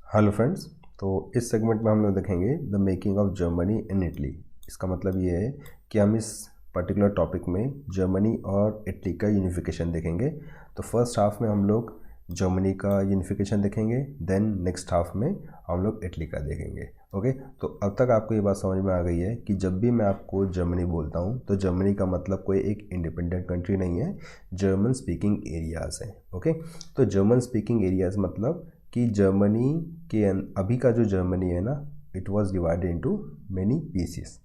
Hello friends. तो इस segment में हम लोग देखेंगे the making of Germany in Italy. इसका मतलब ये है कि हम इस पर्टिकुलर टॉपिक में जर्मनी और इटली का यूनिफिकेशन देखेंगे। तो फर्स्ट हाफ में हम लोग जर्मनी का यूनिफिकेशन देखेंगे, देन नेक्स्ट हाफ में हम लोग इटली का देखेंगे। ओके, तो अब तक आपको ये बात समझ में आ गई है कि जब भी मैं आपको जर्मनी बोलता हूँ तो जर्मनी का मतलब कोई एक इंडिपेंडेंट कंट्री नहीं है, जर्मन स्पीकिंग एरियाज़ है। ओके, तो जर्मन स्पीकिंग एरियाज़ मतलब कि जर्मनी के अभी का जो जर्मनी है ना, it was divided into many pieces.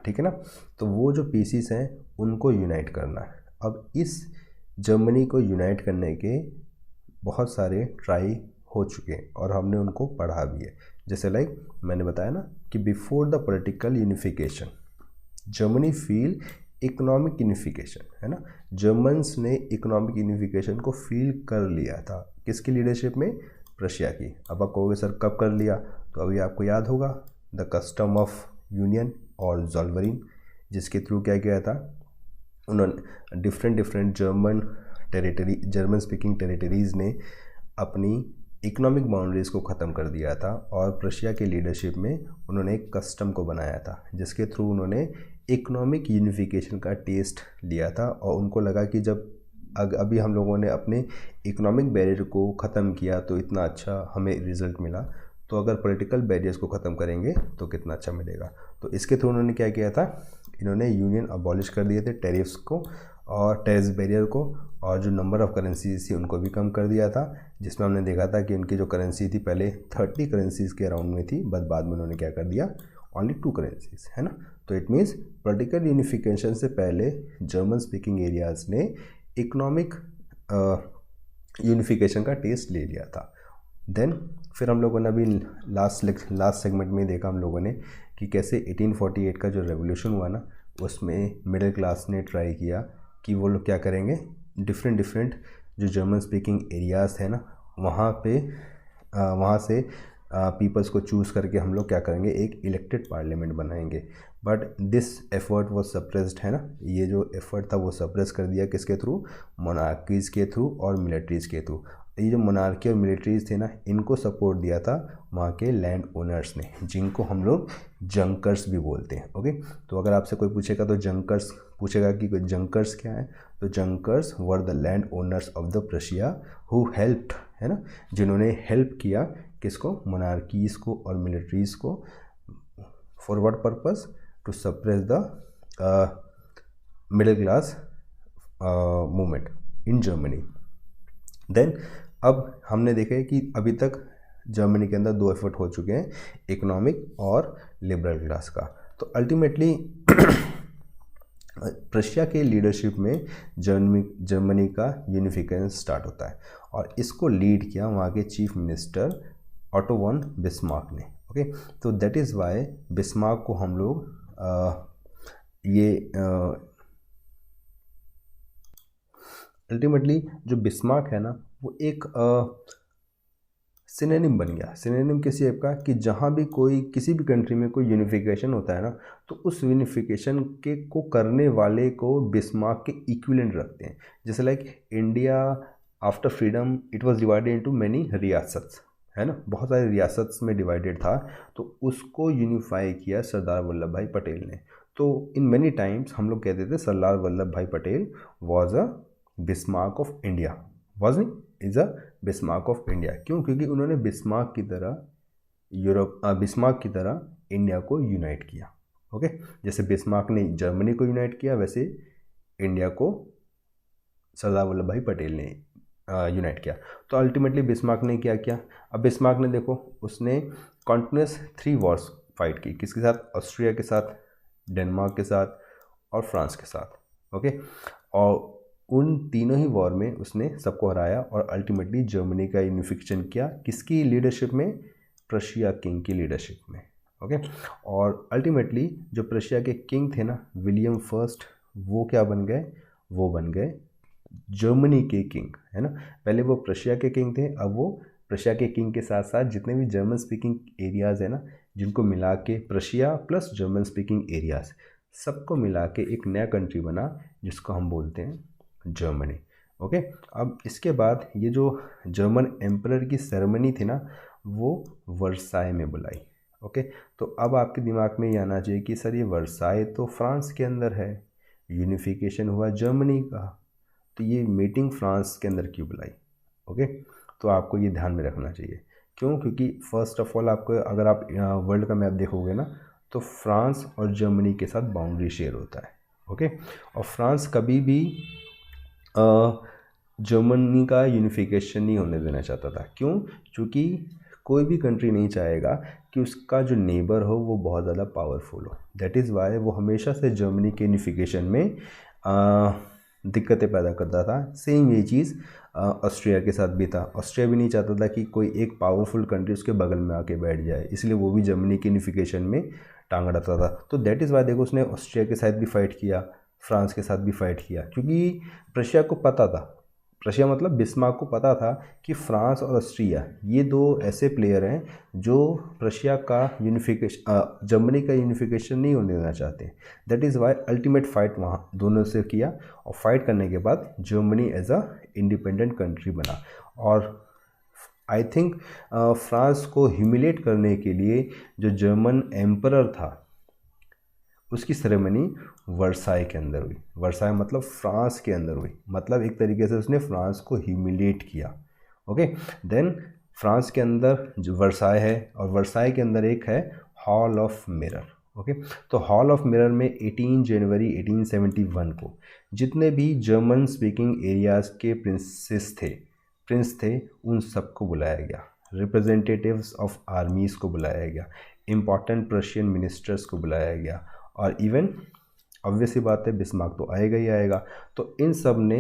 ठीक है ना। तो वो जो पीसीस हैं उनको यूनाइट करना है। अब इस जर्मनी को यूनाइट करने के बहुत सारे ट्राई हो चुके हैं और हमने उनको पढ़ा भी है। जैसे लाइक मैंने बताया ना कि before the political unification Germany feel economic unification, है ना। जर्मन्स ने इकोनॉमिक यूनिफिकेशन को फील कर लिया था। किसकी लीडरशिप में? रशिया की। अब आप कहोगे सर कब कर लिया? तो अभी आपको याद होगा द कस्टम ऑफ यूनियन और जॉल्वरिन, जिसके थ्रू क्या किया था उन्होंने डिफरेंट जर्मन स्पीकिंग टेरिटरीज़ ने अपनी इकोनॉमिक बाउंड्रीज़ को ख़त्म कर दिया था और रशिया के लीडरशिप में उन्होंने एक कस्टम को बनाया था जिसके थ्रू उन्होंने इकोनॉमिक यूनिफिकेशन का टेस्ट लिया था। और उनको लगा कि जब अभी हम लोगों ने अपने इकोनॉमिक बैरियर को ख़त्म किया तो इतना अच्छा हमें रिज़ल्ट मिला, तो अगर पॉलिटिकल बैरियर्स को ख़त्म करेंगे तो कितना अच्छा मिलेगा। तो इसके थ्रू उन्होंने क्या किया था, इन्होंने यूनियन अबॉलिश कर दिए थे, टैरिफ्स को और टैरिफ बैरियर को, और जो नंबर ऑफ़ करेंसीज थी उनको भी कम कर दिया था। जिसमें हमने देखा था कि उनकी जो करेंसी थी पहले 30 करेंसीज़ के अराउंड में थी, बट बाद में उन्होंने क्या कर दिया, ओनली 2 करेंसीज, है ना। तो इट मीन्स पॉलिटिकल यूनिफिकेशन से पहले जर्मन स्पीकिंग एरियाज़ ने इकोनॉमिक यूनिफिकेशन का टेस्ट ले लिया था। देन फिर हम लोगों ने अभी लास्ट सेगमेंट में देखा हम लोगों ने कि कैसे 1848 का जो रेवोल्यूशन हुआ ना, उसमें मिडिल क्लास ने ट्राई किया कि वो लोग क्या करेंगे, डिफरेंट जो जर्मन स्पीकिंग एरियाज़ है ना, वहाँ से पीपल्स को चूज़ करके हम लोग क्या करेंगे, एक इलेक्टेड पार्लियामेंट बनाएंगे। बट दिस एफर्ट वो सप्रेस्ड, है ना। ये जो एफर्ट था वो सप्रेस कर दिया किसके थ्रू, मोनार्कीज़ के थ्रू और मिलिट्रीज़ के थ्रू। ये जो मोनार्की और मिलिट्रीज़ थे ना, इनको सपोर्ट दिया था वहाँ के लैंड ओनर्स ने, जिनको हम लोग जंकर्स भी बोलते हैं। ओके, तो अगर आपसे कोई पूछेगा तो जंकर्स पूछेगा कि जंकर्स क्या है, तो junkers were the land owners of the Prussia who helped, है ना, जिन्होंने हेल्प किया किसको, मोनार्कीज़ को और मिलिट्रीज़ को, for what purpose, to suppress the middle class movement in Germany. Then अब हमने देखा है कि अभी तक जर्मनी के अंदर 2 एफर्ट हो चुके हैं, इकोनॉमिक और लिबरल क्लास का। तो अल्टीमेटली रशिया के लीडरशिप में जर्मनी का यूनिफिकेशन स्टार्ट होता है और इसको लीड किया वहाँ के chief minister auto von Bismarck ने। ओके, तो दैट इज़ वाई बिस्मार्क को हम लोग अल्टीमेटली जो बिस्मार्क है ना, वो एक सिनोनिम बन गया। सिनोनिम किस चीज़ का, कि जहाँ भी कोई किसी भी कंट्री में कोई यूनिफिकेशन होता है ना, तो उस यूनिफिकेशन के को करने वाले को बिस्मार्क के इक्विवेलेंट रखते हैं। जैसे like India after freedom it was divided into many रियासत्स, है ना, बहुत सारे रियासत्स में डिवाइडेड था, तो उसको यूनिफाई किया सरदार वल्लभ भाई पटेल ने। तो इन मेनी टाइम्स हम लोग कहते थे Sardar Vallabhbhai Patel was a Bismarck of India, was नहीं, is a Bismarck of India. क्यों? क्योंकि उन्होंने बिस्मार्क की तरह इंडिया को यूनाइट किया। ओके, जैसे बिस्मार्क ने जर्मनी को यूनाइट किया, वैसे इंडिया को सरदार वल्लभ भाई पटेल ने यूनाइट किया। तो अल्टीमेटली बिस्मार्क ने क्या किया, अब बिस्मार्क ने देखो, उसने कॉन्टिन्यूस 3 वॉर्स फाइट की। किसके साथ? ऑस्ट्रिया के साथ, डेनमार्क के साथ और फ्रांस के साथ। ओके, और उन तीनों ही वॉर में उसने सबको हराया और अल्टीमेटली जर्मनी का यूनिफिकेशन किया। किसकी लीडरशिप में? प्रशिया किंग की लीडरशिप में। ओके, और अल्टीमेटली जो प्रशिया के किंग थे ना, विलियम फर्स्ट, वो क्या बन गए, वो बन गए जर्मनी के किंग, है ना। पहले वो प्रशिया के किंग थे, अब वो प्रशिया के किंग के साथ साथ जितने भी जर्मन स्पीकिंग एरियाज़ है ना, जिनको मिला के Prussia plus German speaking areas सबको मिला के एक नया कंट्री बना जिसको हम बोलते हैं जर्मनी। ओके, अब इसके बाद ये जो जर्मन एम्परर की सेरेमनी थी ना, वो वर्साई में बुलाई। ओके, तो अब आपके दिमाग में ये आना चाहिए कि सर ये वर्साई तो फ्रांस के अंदर है, यूनिफिकेशन हुआ जर्मनी का, तो ये मीटिंग फ्रांस के अंदर क्यों बुलाई। ओके, तो आपको ये ध्यान में रखना चाहिए। क्यों? क्योंकि फर्स्ट ऑफ ऑल आपको, अगर आप वर्ल्ड का मैप देखोगे ना, तो फ्रांस और जर्मनी के साथ बाउंड्री शेयर होता है। ओके, और फ्रांस कभी भी जर्मनी का यूनिफिकेशन नहीं होने देना चाहता था। क्यों? क्योंकि कोई भी कंट्री नहीं चाहेगा कि उसका जो नेबर हो वो बहुत ज़्यादा पावरफुल हो। दैट इज़ वाई वो हमेशा से जर्मनी के यूनिफिकेशन में दिक्कतें पैदा करता था। सेम ये चीज़ ऑस्ट्रिया के साथ भी था। ऑस्ट्रिया भी नहीं चाहता था कि कोई एक पावरफुल कंट्री उसके बगल में आके बैठ जाए, इसलिए वो भी जर्मनी के यूनिफिकेशन में टांग अड़ाता था। तो दैट इज़ वाई देखो, उसने ऑस्ट्रिया के साथ भी फाइट किया, फ्रांस के साथ भी फाइट किया, क्योंकि प्रशिया को पता था, प्रशिया मतलब बिस्मार्क को पता था कि फ्रांस और ऑस्ट्रिया ये दो ऐसे प्लेयर हैं जो प्रशिया का यूनिफिकेशन, जर्मनी का यूनिफिकेशन नहीं होने देना चाहते। That is why ultimate fight वहाँ दोनों से किया, और फाइट करने के बाद Germany as a independent country बना। और आई थिंक फ्रांस को ह्यूमिलेट करने के लिए जो जर्मन एम्परर था उसकी सेरेमनी वर्साई के अंदर हुई। वर्साई मतलब फ्रांस के अंदर हुई, मतलब एक तरीके से उसने फ्रांस को ह्यूमिलेट किया। ओके, देन फ्रांस के अंदर जो वर्साई है, और वर्साई के अंदर एक है हॉल ऑफ मिरर। ओके, तो हॉल ऑफ मिरर में 18 जनवरी 1871 को जितने भी जर्मन स्पीकिंग एरियाज़ के प्रिंस थे उन सबको बुलाया गया, रिप्रेजेंटेटिव्स ऑफ आर्मीज़ को बुलाया गया, इम्पॉर्टेंट प्रशियन मिनिस्टर्स को बुलाया गया, और इवन ऑब्वियस सी बात है बिस्मार्क तो आएगा ही आएगा। तो इन सब ने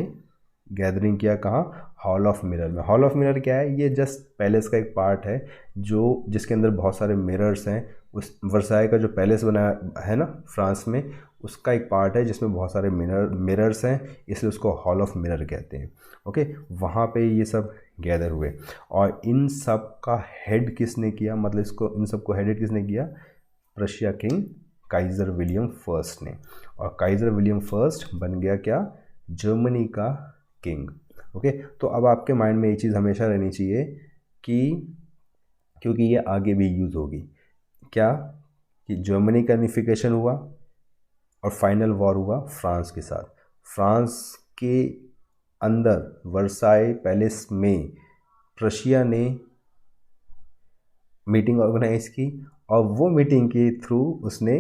गैदरिंग किया कहाँ? हॉल ऑफ मिरर में। हॉल ऑफ मिरर क्या है? ये जस्ट पैलेस का एक पार्ट है जो जिसके अंदर बहुत सारे मिरर्स हैं। उस वर्साई का जो पैलेस बना है ना फ्रांस में, उसका एक पार्ट है जिसमें बहुत सारे मिरर्स हैं, इसलिए उसको हॉल ऑफ मिरर कहते हैं। ओके, वहाँ पे ये सब गैदर हुए, और इन सब का हेड किसने किया, मतलब इसको इन सब को हेड किसने किया? Prussia king Kaiser William first ने। और काइज़र विलियम फर्स्ट बन गया क्या? जर्मनी का किंग। ओके, तो अब आपके माइंड में ये चीज़ हमेशा रहनी चाहिए कि, क्योंकि ये आगे भी यूज़ होगी, क्या कि जर्मनी का यूनिफिकेशन हुआ और फाइनल वॉर हुआ फ्रांस के साथ। फ्रांस के अंदर वर्साई पैलेस में प्रशिया ने मीटिंग ऑर्गेनाइज की, और वो मीटिंग के थ्रू उसने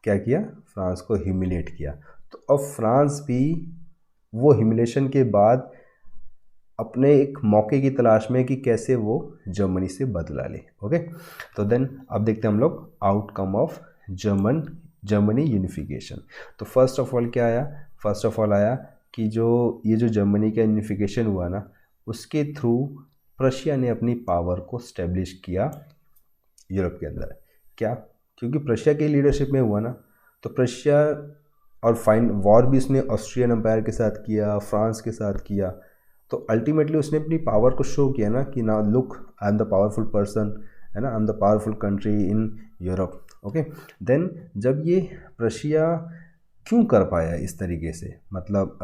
क्या किया? फ्रांस को ह्यूमिलेट किया। तो अब फ्रांस भी वो ह्यूमिलेशन के बाद अपने एक मौके की तलाश में कि कैसे वो जर्मनी से बदला ले। ओके, तो देन अब देखते हैं हम लोग आउटकम ऑफ जर्मनी यूनिफिकेशन। तो फर्स्ट ऑफ ऑल क्या आया? फर्स्ट ऑफ ऑल आया कि ये जो जर्मनी का यूनिफिकेशन हुआ ना, उसके थ्रू प्रशिया ने अपनी पावर को स्टेब्लिश किया यूरोप के अंदर। क्या? क्योंकि प्रशिया के लीडरशिप में हुआ ना, तो प्रशिया और फाइन वॉर भी उसने ऑस्ट्रियन एम्पायर के साथ किया, फ्रांस के साथ किया। तो अल्टीमेटली उसने अपनी पावर को शो किया ना कि ना look, I am the powerful person, है ना, I am the powerful country in Europe. Okay, then जब ये प्रशिया क्यों कर पाया इस तरीके से, मतलब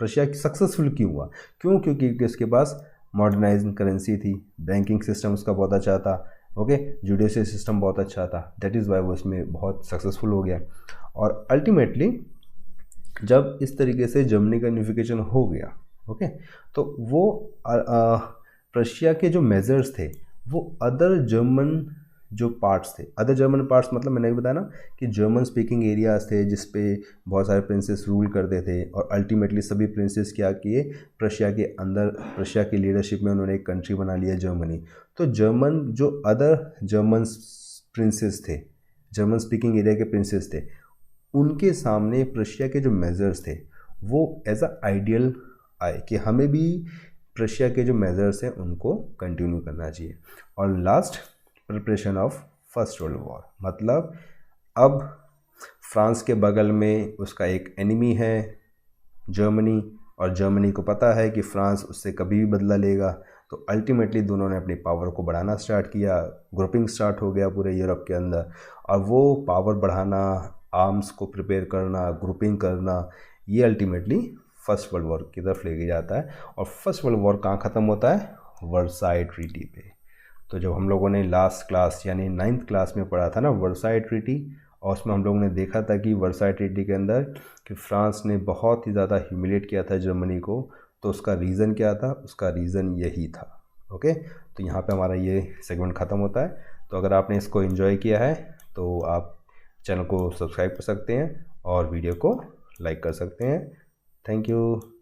प्रशिया सक्सेसफुल क्यों हुआ? क्योंकि उसके पास मॉडर्नाइज्ड करेंसी थी, बैंकिंग सिस्टम उसका बहुत अच्छा था, ओके, जुडिशियल सिस्टम बहुत अच्छा था। दैट इज़ वाई वो उसमें बहुत सक्सेसफुल हो गया। और अल्टीमेटली जब इस तरीके से जर्मनी का यूनिफिकेशन हो गया, ओके, तो वो प्रशिया के जो मेजर्स थे वो अदर जर्मन जो पार्ट्स थे, अदर जर्मन पार्ट्स मतलब मैंने भी बताया ना कि जर्मन स्पीकिंग एरियाज थे जिस पे बहुत सारे प्रिंसेस रूल करते थे, और अल्टीमेटली सभी प्रिंसेस क्या किए? प्रशिया के अंदर, प्रशिया की लीडरशिप में उन्होंने एक कंट्री बना लिया जर्मनी। तो जर्मन जो अदर जर्मन प्रिंसेस थे, जर्मन स्पीकिंग एरिया के प्रिंसेस थे, उनके सामने प्रशिया के जो मेजर्स थे वो एज अ आइडियल आए कि हमें भी प्रशिया के जो मेजर्स हैं उनको कंटिन्यू करना चाहिए। और last, preparation of first world war, मतलब अब फ्रांस के बगल में उसका एक एनिमी है जर्मनी, और जर्मनी को पता है कि फ्रांस उससे कभी भी बदला लेगा। तो अल्टीमेटली दोनों ने अपनी पावर को बढ़ाना स्टार्ट किया, ग्रुपिंग स्टार्ट हो गया पूरे यूरोप के अंदर, और वो पावर बढ़ाना, आर्म्स को प्रिपेयर करना, ग्रुपिंग करना, ये अल्टीमेटली फर्स्ट वर्ल्ड वॉर की तरफ लेके जाता है। और फर्स्ट वर्ल्ड वॉर कहाँ ख़त्म होता है? वर्साई ट्रीटी पे। तो जब हम लोगों ने लास्ट क्लास यानी 9th क्लास में पढ़ा था ना वर्साई ट्रीटी, और उसमें हम लोगों ने देखा था कि वर्साई ट्रीटी के अंदर कि फ्रांस ने बहुत ही ज़्यादा ह्यूमिलेट किया था जर्मनी को, तो उसका रीज़न क्या था? उसका रीज़न यही था। ओके, तो यहाँ पे हमारा ये सेगमेंट ख़त्म होता है। तो अगर आपने इसको एंजॉय किया है तो आप चैनल को सब्सक्राइब कर सकते हैं और वीडियो को लाइक कर सकते हैं। Thank you.